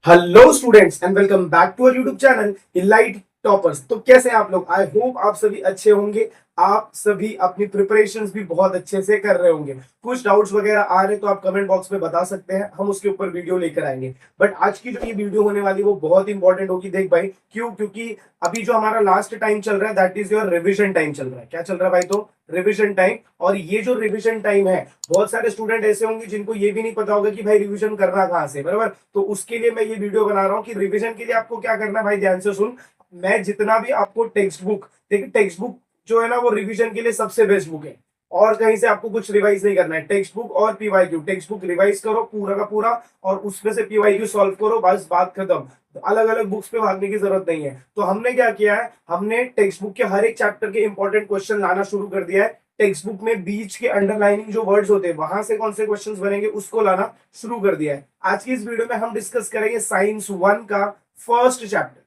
Hello students and welcome back to our YouTube channel elite toppers. तो कैसे हैं आप लोग? आई होप आप सभी अच्छे होंगे। आप सभी अपनी प्रिपरेशंस भी बहुत अच्छे से कर रहे होंगे। कुछ डाउट्स वगैरह आ रहे तो आप कमेंट बॉक्स में बता सकते हैं, हम उसके ऊपर वीडियो लेकर आएंगे। बट आज की जो ये वीडियो होने वाली वो बहुत इंपॉर्टेंट होगी। देख भाई, क्यों? क्योंकि अभी जो हमारा लास्ट टाइम चल रहा है that is your revision time चल रहा है। क्या चल रहा है भाई? तो रिविजन टाइम। और ये जो रिविजन टाइम है, बहुत सारे स्टूडेंट ऐसे होंगे जिनको ये भी नहीं पता होगा कि भाई रिविजन करना कहाँ से, बराबर। तो उसके लिए मैं ये वीडियो बना रहा हूँ कि रिविजन के लिए आपको क्या करना है भाई, ध्यान से सुन। मैं जितना भी आपको टेक्स्ट बुक, देखिए टेक्स्ट बुक जो है ना वो रिवीजन के लिए सबसे बेस्ट बुक है। और कहीं से आपको कुछ रिवाइज नहीं करना है। टेक्स्ट बुक और पीवाईक्यू, टेक्स्ट बुक रिवाइज करो पूरा का पूरा और उसमें से पीवाईक्यू सॉल्व करो, बस बात खत्म। तो अलग अलग बुक्स पे भागने की जरूरत नहीं है। तो हमने क्या किया है, हमने टेक्स्ट बुक के हर एक चैप्टर के इंपॉर्टेंट क्वेश्चन लाना शुरू कर दिया है। टेक्स्ट बुक में बीच के अंडरलाइनिंग जो वर्ड्स होते हैं वहां से कौन से क्वेश्चंस बनेंगे उसको लाना शुरू कर दिया है। आज की इस वीडियो में हम डिस्कस करेंगे साइंस 1 का फर्स्ट चैप्टर,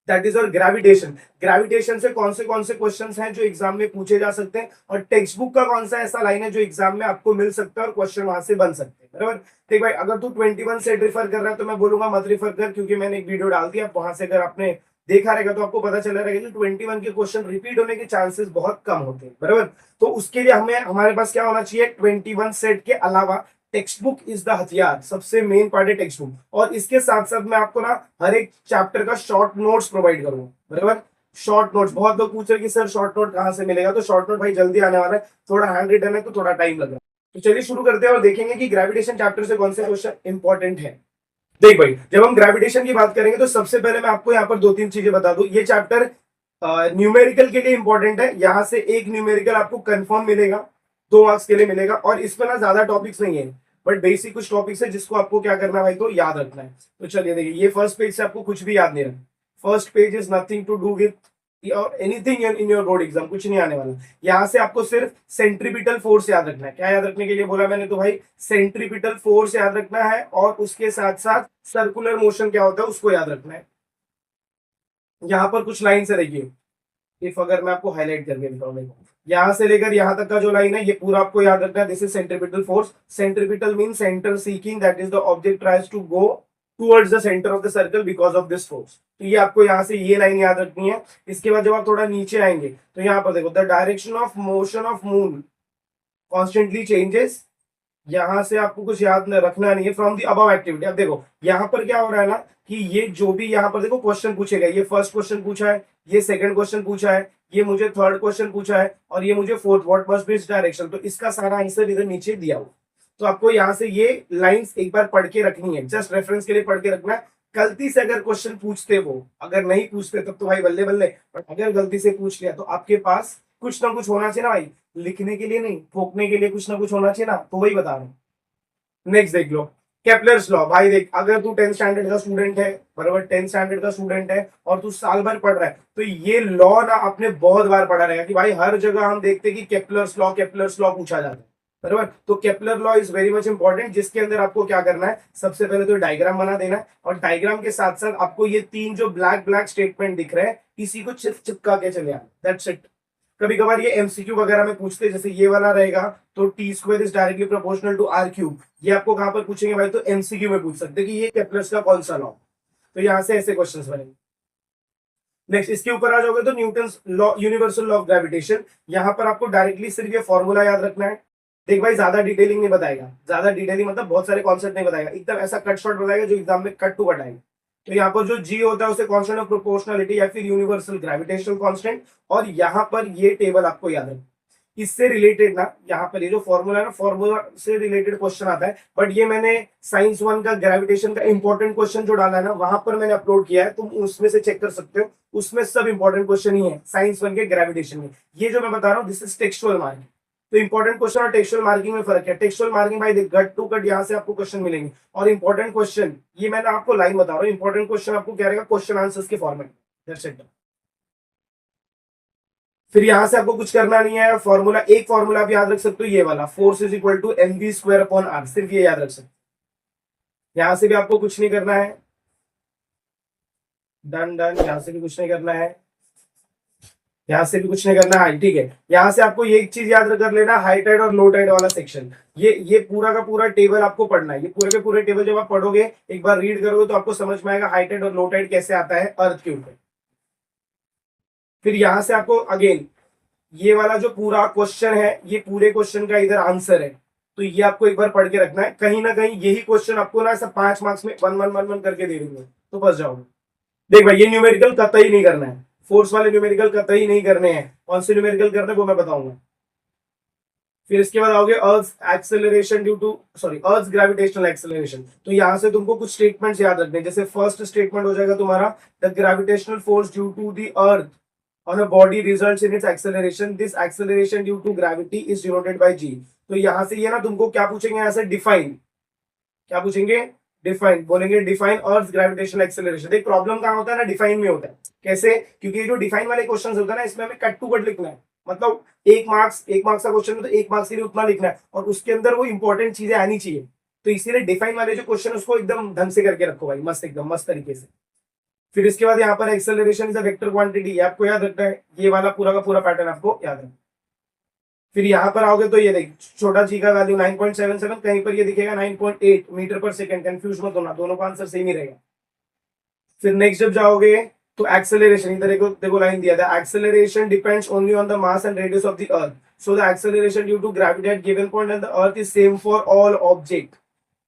दैट इज और ग्रेविटेशन। ग्रेविटेशन से कौन से क्वेश्चंस हैं जो एग्जाम में पूछे जा सकते हैं, और टेक्स्ट बुक का कौन सा ऐसा लाइन है जो एग्जाम में आपको मिल सकता है और क्वेश्चन वहां से बन सकते हैं, बराबर। देख भाई, अगर तू 21 सेट रिफर कर रहा है तो मैं बोलूंगा मत रिफर कर, क्योंकि मैंने एक वीडियो डाल दिया वहां से। अगर आपने देखा रहेगा तो आपको पता चला रहेगा कि 21 के क्वेश्चन रिपीट होने के चांसेस बहुत कम होते हैं, बराबर। तो उसके लिए हमें हमारे पास क्या होना चाहिए, 21 सेट के अलावा टेक्स्ट बुक इज द हथियार। सबसे मेन पार्ट है टेक्स्ट बुक। और इसके साथ साथ मैं आपको ना हर एक चैप्टर का शॉर्ट नोट्स प्रोवाइड करूंगा, बराबर। शॉर्ट नोट्स, बहुत लोग पूछ रहे हैं कि सर शॉर्ट नोट कहां से मिलेगा। तो शॉर्ट नोट भाई जल्दी आने वाला है, थोड़ा हैंड रिटन है तो थोड़ा टाइम लग रहा है। तो चलिए शुरू करते हैं और देखेंगे कि ग्रेविटेशन चैप्टर से कौन से क्वेश्चन इंपॉर्टेंट है। देख भाई, जब हम ग्रेविटेशन की बात करेंगे तो सबसे पहले मैं आपको यहाँ पर दो तीन चीजें बता दूं। ये चैप्टर न्यूमेरिकल के लिए इंपॉर्टेंट है। यहाँ से एक न्यूमेरिकल आपको कंफर्म मिलेगा, 2 मार्क्स के लिए मिलेगा। और इसमें ना ज्यादा टॉपिक्स नहीं है, बट बेसिक कुछ टॉपिक्स है जिसको आपको क्या करना है भाई, तो याद रखना है। तो चलिए देखिए, ये फर्स्ट पेज से आपको कुछ भी याद नहीं रखना। First page is nothing to do with और anything in your board exam, कुछ नहीं आने वाला। यहाँ से आपको सिर्फ सेंट्रीपिटल फोर्स याद रखना है। क्या याद रखने के लिए बोला मैंने? तो भाई सेंट्रीपिटल फोर्स याद रखना है, और उसके साथ साथ सर्कुलर मोशन क्या होता है उसको याद रखना है। यहाँ पर कुछ लाइन से देखिए, इफ अगर मैं आपको हाईलाइट करके दिखाऊं, यहां से लेकर यहां तक का जो लाइन है ये पूरा आपको याद रखना है। This is centripetal force. Centripetal mean centre seeking, that is the object tries to go towards the centre of the circle because of this force. तो ये आपको यहाँ से ये लाइन याद रखनी है। इसके बाद जब आप थोड़ा नीचे आएंगे तो यहाँ पर देखो, the direction of motion of moon constantly changes. यहां से आपको कुछ याद रखना नहीं है फ्रॉम दी अबव एक्टिविटी। अब देखो यहाँ पर क्या हो रहा है ना, कि ये जो भी यहाँ पर देखो क्वेश्चन पूछेगा, ये फर्स्ट क्वेश्चन पूछा है, ये सेकंड क्वेश्चन पूछा है, ये मुझे थर्ड क्वेश्चन पूछा है, और ये मुझे fourth, what must be its direction. तो इसका सारा आंसर इधर नीचे दिया हुआ। तो आपको यहाँ से ये लाइंस एक बार पढ़ के रखनी है, जस्ट रेफरेंस के लिए पढ़ के रखना है। गलती से अगर क्वेश्चन पूछते वो, अगर नहीं पूछते तब तो भाई बल्ले बल्ले, बट अगर गलती से पूछ लिया तो आपके पास कुछ ना कुछ होना चाहिए ना भाई, लिखने के लिए नहीं, ठोकने के लिए कुछ ना कुछ होना चाहिए ना। तो वही बता रहा हूँ। नेक्स्ट देख लो, केपलर्स लॉ। भाई देख, अगर तू 10th स्टैंडर्ड का स्टूडेंट है, बराबर, 10th स्टैंडर्ड का स्टूडेंट है और तू साल भर पढ़ रहा है, तो ये लॉ ना आपने बहुत बार पढ़ा रहेगा कि भाई हर जगह हम देखते हैं कि केपलर्स लॉ पूछा जाता है, बराबर। तो Kepler law is very much important, जिसके अंदर आपको क्या करना है, सबसे पहले तो डायग्राम बना देना है, और डायग्राम के साथ साथ आपको ये तीन जो ब्लैक ब्लैक स्टेटमेंट दिख रहे हैं इसी को चिपका के चले आना, दैट्स इट। कभी कभार ये एमसीक्यू वगैरह में पूछते हैं, जैसे ये वाला रहेगा तो T square is directly proportional to R cube. ये आपको कहां पर पूछेंगे भाई, तो एमसीक्यू में पूछ सकते हैं कि ये केपलर्स का कौन सा लॉ। तो यहां से ऐसे क्वेश्चंस बनेंगे। नेक्स्ट इसके ऊपर आ जाओगे तो Newton's law, universal law of gravitation. यहां पर आपको डायरेक्टली सिर्फ ये फॉर्मूला याद रखना है। देख भाई, ज्यादा डिटेलिंग नहीं बताएगा, ज्यादा डिटेलिंग मतलब बहुत सारे कॉन्सेप्ट नहीं बताएगा, एकदम ऐसा कट शॉर्ट बताएगा जो एग्जाम में कट टू कट आएगा। तो यहाँ पर जो जी होता है उसे कांस्टेंट ऑफ प्रोपोर्शनलिटी या फिर यूनिवर्सल ग्रेविटेशनल कांस्टेंट, और यहाँ पर ये टेबल आपको याद रखना। इससे रिलेटेड ना, यहाँ पर ये जो फॉर्मूला है ना, फॉर्मूला से रिलेटेड क्वेश्चन आता है। बट ये मैंने साइंस 1 का ग्रेविटेशन का इंपॉर्टेंट क्वेश्चन जो डाला है ना, वहां पर मैंने अपलोड किया है, तुम उसमें से चेक कर सकते हो। उसमें सब इंपॉर्टेंट क्वेश्चन ही है साइंस 1 के ग्रेविटेशन में। ये जो मैं बता रहा हूँ दिस इज टेक्सचुअल मार्किंग। तो इंपॉर्टेंट क्वेश्चन और टेक्सचुअल मार्किंग में फर्क है। टेक्सचुअल मार्किंग भाई देख, गट टू गट यहाँ से आपको क्वेश्चन मिलेंगे, और इंपॉर्टेंट क्वेश्चन ये मैंने आपको लाइन बता रहा हूँ, इंपॉर्टेंट क्वेश्चन आपको क्या रहेगा, क्वेश्चन आंसर्स के फॉर्मेट में। फिर यहां से आपको कुछ करना नहीं है। फॉर्मूला, एक फॉर्मूला आप याद रख सकते हो, ये वाला, force is equal to M V square upon R, सिर्फ ये याद रख सकते हो। यहां से भी आपको कुछ नहीं करना है, डन डन, यहां से भी कुछ नहीं करना है। यहाँ से भी कुछ नहीं करना है, ठीक है। यहाँ से आपको ये एक चीज याद कर लेना, हाई टाइड और लो टाइड वाला सेक्शन, ये पूरा का पूरा टेबल आपको पढ़ना है। ये पूरे के पूरे टेबल जब आप पढ़ोगे, एक बार रीड करोगे तो आपको समझ में आएगा हाई टाइड और लो टाइड कैसे आता है अर्थ के ऊपर। फिर यहाँ से आपको अगेन ये वाला जो पूरा क्वेश्चन है, ये पूरे क्वेश्चन का इधर आंसर है, तो ये आपको एक बार पढ़ के रखना है। कहीं ना कहीं यही क्वेश्चन आपको ना सब 5 मार्क्स में 1 1 1 1 करके दे देंगे, तो बस जाओगे। देख भाई, ये न्यूमेरिकल कतई नहीं करना है, फोर्स वाले न्यूमेरिकल कतई नहीं करने हैं। कौन से न्यूमेरिकल करने वो मैं बताऊंगा। फिर इसके बाद आओगे earth acceleration due to earth gravitational acceleration. तो यहां से तुमको कुछ स्टेटमेंट्स याद रखने हैं। जैसे फर्स्ट स्टेटमेंट हो जाएगा तुम्हारा, the gravitational force due to the earth on a body results in its acceleration. This acceleration due to gravity is denoted by g. तो यहां से ये ना तुमको क्या पूछेंगे, यहां से डिफाइन, क्या पूछेंगे, डिफाइन बोलेंगे, डिफाइन अर्थ ग्रेविटेशनल एक्सेलरेशन। देख प्रॉब्लम कहां होता है ना, डिफाइन में होता है। कैसे, क्योंकि ये जो डिफाइन वाले क्वेश्चंस होता है ना, इसमें हमें कट टू कट लिखना है। मतलब 1 मार्क्स का क्वेश्चन है तो 1 मार्क्स के लिए उतना लिखना है, और उसके अंदर वो इंपॉर्टेंट चीजें आनी चाहिए। तो इसीलिए डिफाइन वाले जो क्वेश्चन उसको एकदम ढंग से करके रखो भाई, मस्त एकदम मस्त तरीके से। फिर इसके बाद यहाँ पर acceleration is a vector quantity, आपको याद रखना है। ये वाला पूरा का पूरा पैटर्न आपको याद रखना। फिर यहाँ पर आओगे तो ये देख, छोटा जी का वैल्यू 9.77, कहीं पर ये दिखेगा 9.8 मीटर पर सेकंड, कंफ्यूज मत होना, दोनों का आंसर सेम ही रहेगा। फिर नेक्स्ट जब जाओगे तो एक्सेलरेशन, इधर देखो लाइन दिया था, acceleration depends only on the mass and radius of the earth, so the acceleration due to gravity at given point and the earth is same for all object.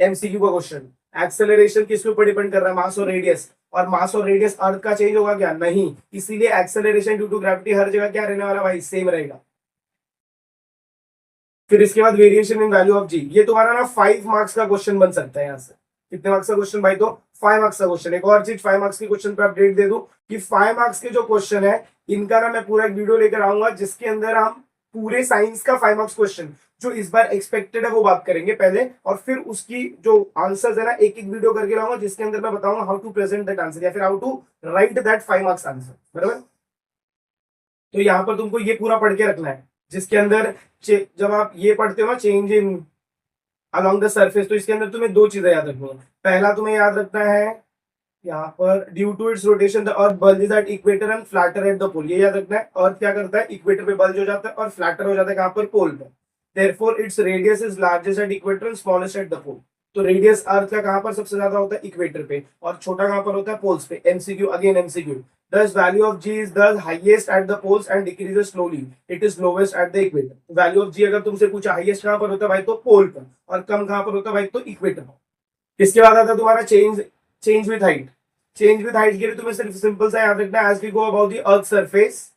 MCQ का question, acceleration किसके ऊपर depend कर रहा है, मास और radius, और मास और radius अर्थ का चेंज होगा क्या, नहीं, इसीलिए एक्सेलरेशन ड्यू टू ग्रेविटी हर जगह क्या रहने वाला भाई, सेम रहेगा। फिर इसके बाद वेरिएशन इन वैल्यू ऑफ जी, ये तुम्हारा ना 5 मार्क्स का क्वेश्चन बन सकता है। यहाँ से कितने मार्क्स का क्वेश्चन भाई, तो 5 मार्क्स का क्वेश्चन। एक और चीज 5 मार्क्स के क्वेश्चन पे अपडेट दे दूं कि 5 मार्क्स के जो क्वेश्चन है इनका ना मैं पूरा एक वीडियो लेकर आऊंगा, जिसके अंदर हम पूरे साइंस का 5 मार्क्स क्वेश्चन जो इस बार एक्सपेक्टेड है वो बात करेंगे पहले, और फिर उसकी जो आंसर्स है ना एक एक वीडियो करके लाऊंगा, जिसके अंदर मैं बताऊंगा how to present that answer, या फिर how to write that 5 marks answer, बराबर। तो यहाँ पर तुमको ये पूरा पढ़ के रखना है, जिसके अंदर जब आप ये पढ़ते हो ना, change in along the surface, तो इसके अंदर तुम्हें 2 चीजें याद रखनी है। पहला तुम्हें याद रखना है यहाँ पर, due to its rotation the earth bulges at equator and flatter at the pole, ये याद रखना है। अर्थ क्या करता है, इक्वेटर पे बल्ज हो जाता है और फ्लैटर हो जाता है कहां पर, पोल पे। Therefore its radius is largest at equator and smallest at the pole. तो रेडियस अर्थ का कहां पर सबसे ज्यादा होता है, इक्वेटर पे, और छोटा कहां पर होता है, पोल्स पे। MCQ again MCQ, thus value of g is thus highest at the poles and decreases slowly, it is lowest at the equator। Value of g अगर तुमसे पूछा हाईएस्ट कहां पर होता है भाई, तो पोल पर, और कम कहां पर होता है भाई, तो इक्वेटर पर। इसके बाद आता है तुम्हारा change with height. Change with height के लिए तुम्हें सिर्फ सिंपल सा याद रखना है, as we go about the earth surface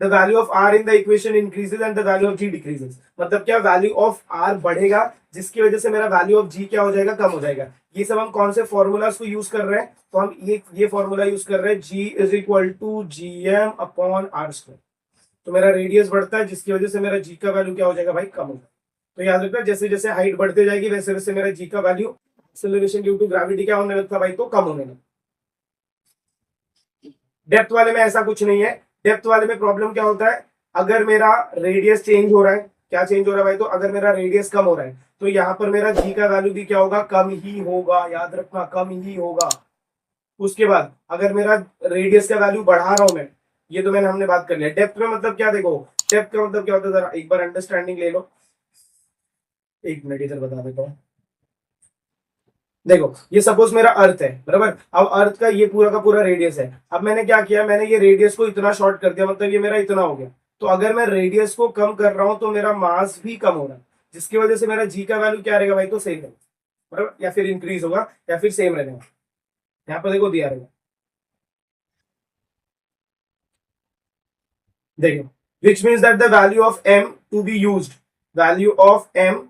the value of r in the equation increases and the value of g decreases. मतलब क्या, वैल्यू ऑफ r बढ़ेगा, जिसकी वजह से मेरा वैल्यू ऑफ g क्या हो जाएगा, कम हो जाएगा। ये सब हम कौन से फॉर्मूलाज को यूज कर रहे हैं, तो हम ये फॉर्मूला यूज कर रहे हैं, g is equal to gm upon r square. तो मेरा रेडियस बढ़ता है, जिसकी वजह से मेरा g का वैल्यू क्या हो जाएगा भाई, कम हो जाएगा। तो याद रखना, जैसे जैसे हाइट बढ़ते जाएगी वैसे वैसे मेरा g का value acceleration due to gravity क्या होने लगता है भाई, तो कम होने लगता। डेप्थ वाले में ऐसा कुछ नहीं है। डेप्थ वाले में प्रॉब्लम क्या होता है, अगर मेरा रेडियस चेंज हो रहा है, क्या चेंज हो रहा है भाई, तो अगर मेरा रेडियस कम हो रहा है तो यहाँ पर मेरा जी का वैल्यू भी क्या होगा, कम ही होगा, याद रखना कम ही होगा। उसके बाद अगर मेरा रेडियस का वैल्यू बढ़ा रहा हूं मैं, ये तो हमने बात कर लिया। डेप्थ में मतलब क्या, देखो डेप्थ का मतलब क्या होता है, जरा एक बार अंडरस्टैंडिंग ले लो। एक मिनट इधर बता देता हूँ। देखो ये सपोज मेरा अर्थ है, बराबर। अब अर्थ का ये पूरा का पूरा रेडियस है। अब मैंने क्या किया, मैंने ये रेडियस को इतना शॉर्ट कर दिया, मतलब ये मेरा इतना हो गया। तो अगर मैं रेडियस को कम कर रहा हूं तो मेरा मास भी कम हो रहा है, जिसकी वजह से मेरा जी का वैल्यू क्या रहेगा भाई, तो सेम रहेगा, बराबर, या फिर इंक्रीज होगा या फिर सेम रहेगा। यहाँ पर देखो दिया रहेगा, देखो, which means that the value of m to be used, value of m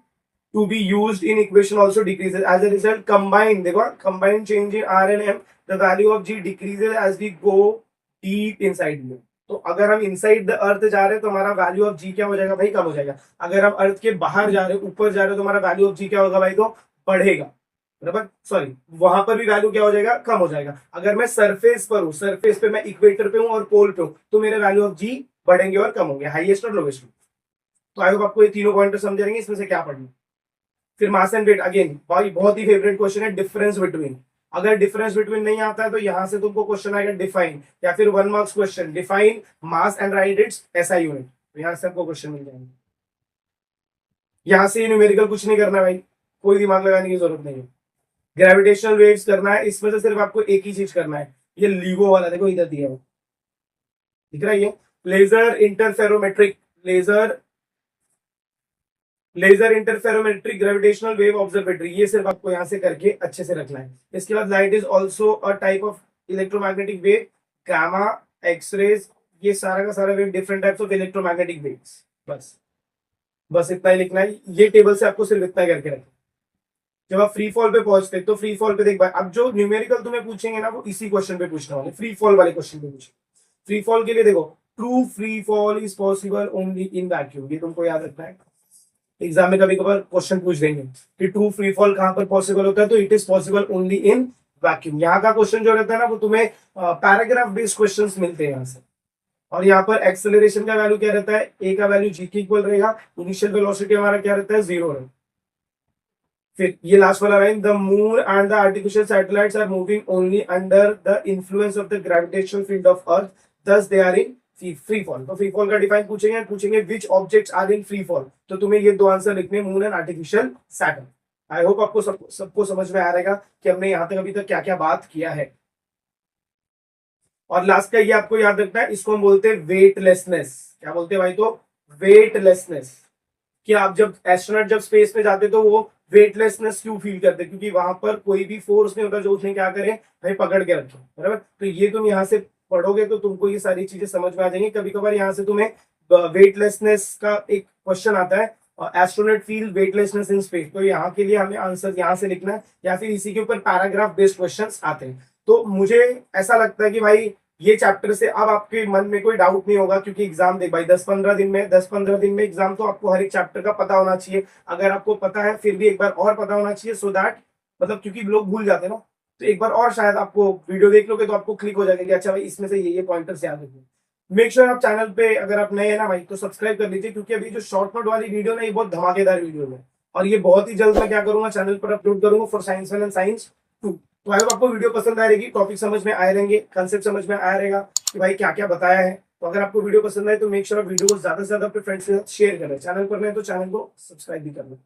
to be used in equation also decreases as a result combined, देखो combined change in r and m, the value of g decreases as we go deep inside you। तो अगर हम inside the earth जा रहे हैं तो हमारा value of जी क्या हो जाएगा भाई, कम हो जाएगा। अगर हम अर्थ के बाहर जा रहे हैं, ऊपर जा रहे हैं, तो हमारा वैल्यू ऑफ जी क्या होगा भाई, तो बढ़ेगा, बराबर। सॉरी, वहां पर भी वैल्यू क्या हो जाएगा, कम हो जाएगा। अगर मैं सरफेस पर हूँ, सरफेस पे मैं इक्वेटर पे हूँ और पोल पे हूँ, तो मेरे वैल्यू ऑफ जी बढ़ेंगे और कम होंगे, हाईएस्ट और लोवेस्ट। तो आई होप आपको ये तीनों पॉइंट समझ रहेंगे इसमें से क्या पढ़ना। फिर मास एंड वेट, अगेन भाई बहुत ही फेवरेट क्वेश्चन है, डिफरेंस बिटवीन। अगर डिफरेंस बिटवीन नहीं आता है तो यहाँ से तुमको क्वेश्चन आएगा डिफाइन, या फिर 1 marks question define mass and right it's SI unit, तो यहाँ से आपको क्वेश्चन मिल जाएंगे। यहाँ से न्यूमेरिकल कुछ नहीं करना भाई, कोई दिमाग लगाने की जरूरत नहीं है। ग्रेविटेशनल वेव्स करना है, इसमें से सिर्फ आपको एक ही चीज करना है, ये LIGO वाला देखो इधर दिया है, दिख रहा है ये laser interferometric, laser interferometric gravitational wave observatory, ये सिर्फ आपको यहाँ से करके अच्छे से रखना है। इसके बाद light is also a type of electromagnetic wave, gamma, X rays, ये सारा का सारा wave different types of electromagnetic waves. बस इतना ही लिखना है, ये टेबल से आपको सिर्फ इतना करके रखना। जब आप फ्री फॉल पे पहुंचते तो फ्री फॉल पे देख भाई, अब जो न्यूमेरिकल तुम्हें पूछेंगे ना वो इसी क्वेश्चन पे पूछने वाले, फ्री फॉल वाले क्वेश्चन पे पूछे। फ्री फॉल के लिए देखो, true free fall is possible only in vacuum, ये तुमको याद रखना है। एग्जाम में कभी कभार क्वेश्चन पूछ देंगे कि ट्रू फ्री फॉल कहां पर पॉसिबल होता है, तो it is possible only in vacuum. यहाँ का क्वेश्चन जो रहता है ना वो तुम्हें पैराग्राफ बेस्ड क्वेश्चंस मिलते हैं यहाँ से। और यहाँ पर एक्सेलरेशन का वैल्यू क्या रहता है, ए का वैल्यू जी के इक्वल रहेगा, इनिशियल वेलोसिटी हमारा क्या रहता है 0 है। फिर ये लास्ट वाला line, the moon and the artificial satellites are moving only under the influence of the gravitational field of earth, thus they are in free fall. तो फ्री फॉल का डिफाइन पूछेंगे which objects are in free fall, तो तुम्हें ये दो answer लिखने, moon and artificial satellite. I hope आपको सबको समझ में आ रहेगा कि हमने यहाँ तक अभी तक क्या क्या बात किया है। और लास्ट का ये आपको याद रखना है, इसको हम बोलते हैं वेटलेसनेस। क्या बोलते हैं भाई, तो वेटलेसनेस। कि आप जब एस्ट्रोनॉट जब स्पेस में जाते तो वो वेटलेसनेस क्यों फील करते, क्योंकि वहां पर कोई भी फोर्स नहीं होता जो उसने क्या करे भाई पकड़ के रखे, बराबर। तो ये तुम यहाँ से पढ़ोगे तो तुमको ये सारी चीजें समझ में आ जाएंगी। कभी कभार यहाँ से तुम्हें वेटलेसनेस का एक क्वेश्चन आता है, astronaut feel weightlessness in space, तो यहाँ के लिए हमें आंसर यहाँ से लिखना है, या फिर इसी के ऊपर पैराग्राफ बेस्ड क्वेश्चन आते हैं। तो मुझे ऐसा लगता है कि भाई ये चैप्टर से अब आपके मन में कोई डाउट नहीं होगा, क्योंकि एग्जाम देख भाई 10-15 दिन में एग्जाम, तो आपको हर एक चैप्टर का पता होना चाहिए। अगर आपको पता है फिर भी एक बार और पता होना चाहिए, सो दैट मतलब क्योंकि लोग भूल जाते हैं ना, तो एक बार और शायद आपको वीडियो देख लोगे तो आपको क्लिक हो जाएगा कि अच्छा भाई इसमें से ये पॉइंटर्स याद रखिए। मेक श्योर आप चैनल पे अगर आप नए हैं ना भाई तो सब्सक्राइब कर लीजिए, क्योंकि अभी जो शॉर्ट नोट वाली वीडियो ना ये बहुत धमाकेदार वीडियो है, और ये बहुत ही जल्द मैं क्या करूंगा चैनल पर अपलोड करूंगा फॉर साइंस 1 एंड साइंस 2। तो आई होप आपको वीडियो पसंद आएगी, टॉपिक समझ में आए रहेंगे, कंसेप्ट समझ में आया रहेगा कि भाई क्या क्या बताया है। तो अगर आपको वीडियो पसंद आए तो मेक श्योर वीडियो को ज्यादा से ज्यादा अपने फ्रेंड्स के साथ शेयर करें। चैनल पर नहीं तो चैनल को सब्सक्राइब भी कर लें।